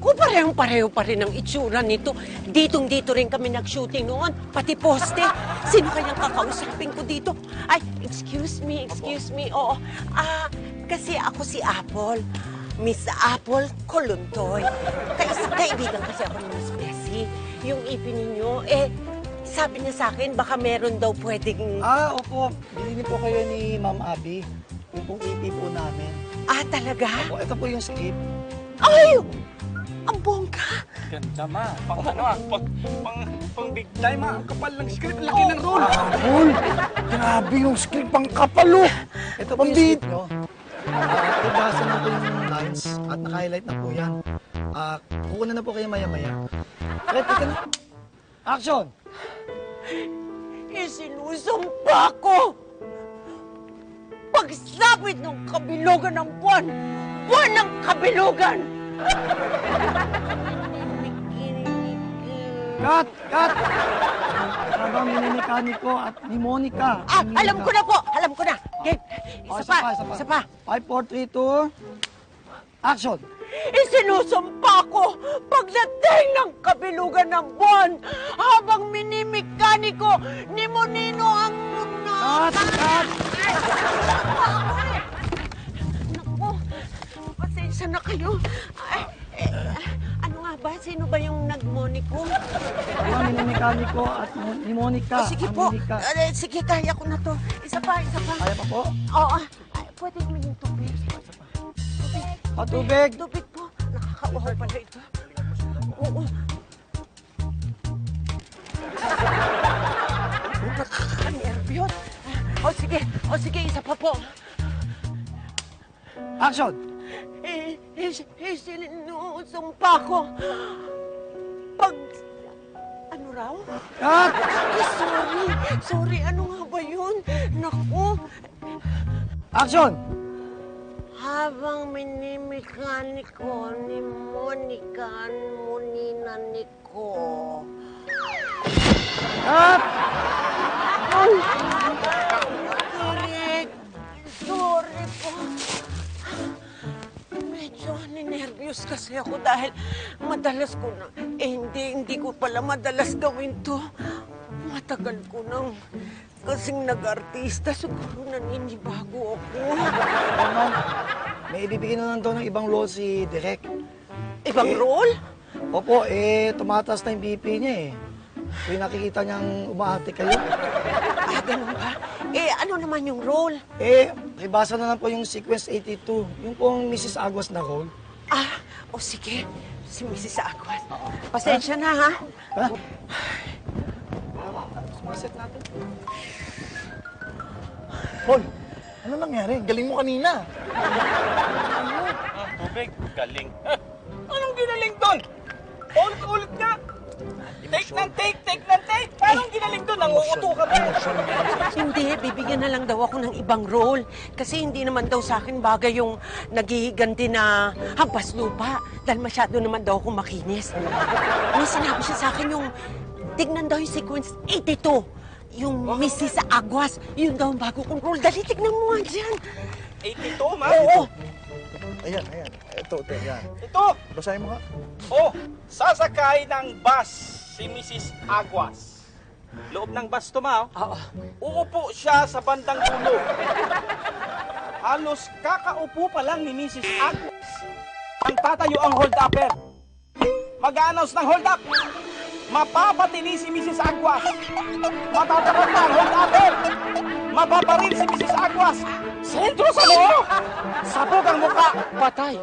Naku, parehong-pareho pa rin ang itsura nito. Ditong-dito rin kami nag-shooting noon, pati poste. Sino kayang kakausapin ko dito? Ay, excuse me. Oo, kasi ako si Apple. Miss Apple Koluntoy. Kaibigan kasi ako ni Miss Bessie. Yung ipin ninyo, sabi niya sa akin, baka meron daw pwedeng... Opo. Bilhin po kayo ni Ma'am Abby. Yung pong ipin po namin. Talaga? Opo, ito po yung script. Ay! Ang bongga! Ganda, ma. Pang big time, ma. Ang kapal ng script. Laki ng role. Apple! Grabe yung script, pang kapal, oh! Ito po yung script nyo. Ibasa na po yung lines at naka-highlight na po yan. Kukunan na po kayo maya-maya. Ready ka na? Action! Isinusumpa ko! Pagsapit ng kabilugan ng buwan! Buwan ng kabilugan! Cut! Habang minimekaniko at ni Monica. Alam ko na po! Alam ko na! Game! Isa pa! 5, 4, 3, 2, action! Isinusumpa ko pagdating ng kabilugan ng buwan habang minimekaniko ni Monino ang... Cut! Naku, pasensya na kayo. Ano nga ba? Sino ba yung nagmoniko? Habang minimekaniko at ni Monica. Sige ang po. Monica. Sige, kaya ko na to. Isa pa. Kaya pa po? Oo. Pwede yung tubig. Tubig. Tubig po. Nakakauhaw pala ito. Oo. Nakakanervyos. Sige, isa pa po. Action! Sinusumpa ko. Ano raw? Cut! Sorry, ano nga ba yun? Naku. Action! Habang minimekaniko ni Monica ang muninani ko. Cut! Sorry po. Medyo ninervyos kasi ako dahil madalas ko na... hindi ko pala madalas gawin to. Matagal ko nang kasing nag-artista. Siguro naninibago ako. Ma'am, may ibibigay na lang daw ng ibang role si Direk. Ibang role? Opo, tumataas na yung BP niya eh. Kung nakikita niyang umaarte kayo. Ganun ba? Ano naman yung role? Ibasa na lang po yung sequence 82. Yung pong Mrs. Aguas na role. Sige. Si Mrs. Aguas. Pasensya na, ha? Ha? Sumaset natin. Paul, ano nangyari? Galing mo kanina. Tubig. Galing. Anong ginaling doon? Ulit nga. Take ng take. Parang ginaling doon. Nanguuto ka ba? Hindi, bibigyan na lang daw ako ng ibang role. Kasi hindi naman daw sa akin bagay yung naghihiganti na hampas lupa. Dahil masyado naman daw ako makinis. May sinabi siya sa akin yung, tignan daw yung sequence 82. Yung Mrs. Aguas. Yun daw ang bago kong role. Dali, tignan mo nga dyan. 82, ma? Oo. Ayan. Ito, yan. Ito. Basahin mo nga. Sasakay ng bus si Mrs. Aguas. Loob ng bus to, ma. Oo. Uupo siya sa bandang dulo. Halos kakaupo pa lang ni Mrs. Aguas. Ang tatayo ang hold-upper. Mag-a-announce ng hold-up. Mapapatili si Mrs. Aguas. Matatapat na ang hold-upper. Mapaparil si Mrs. Aguas. Sentro sa loob. Sabog ang mukha. Patay.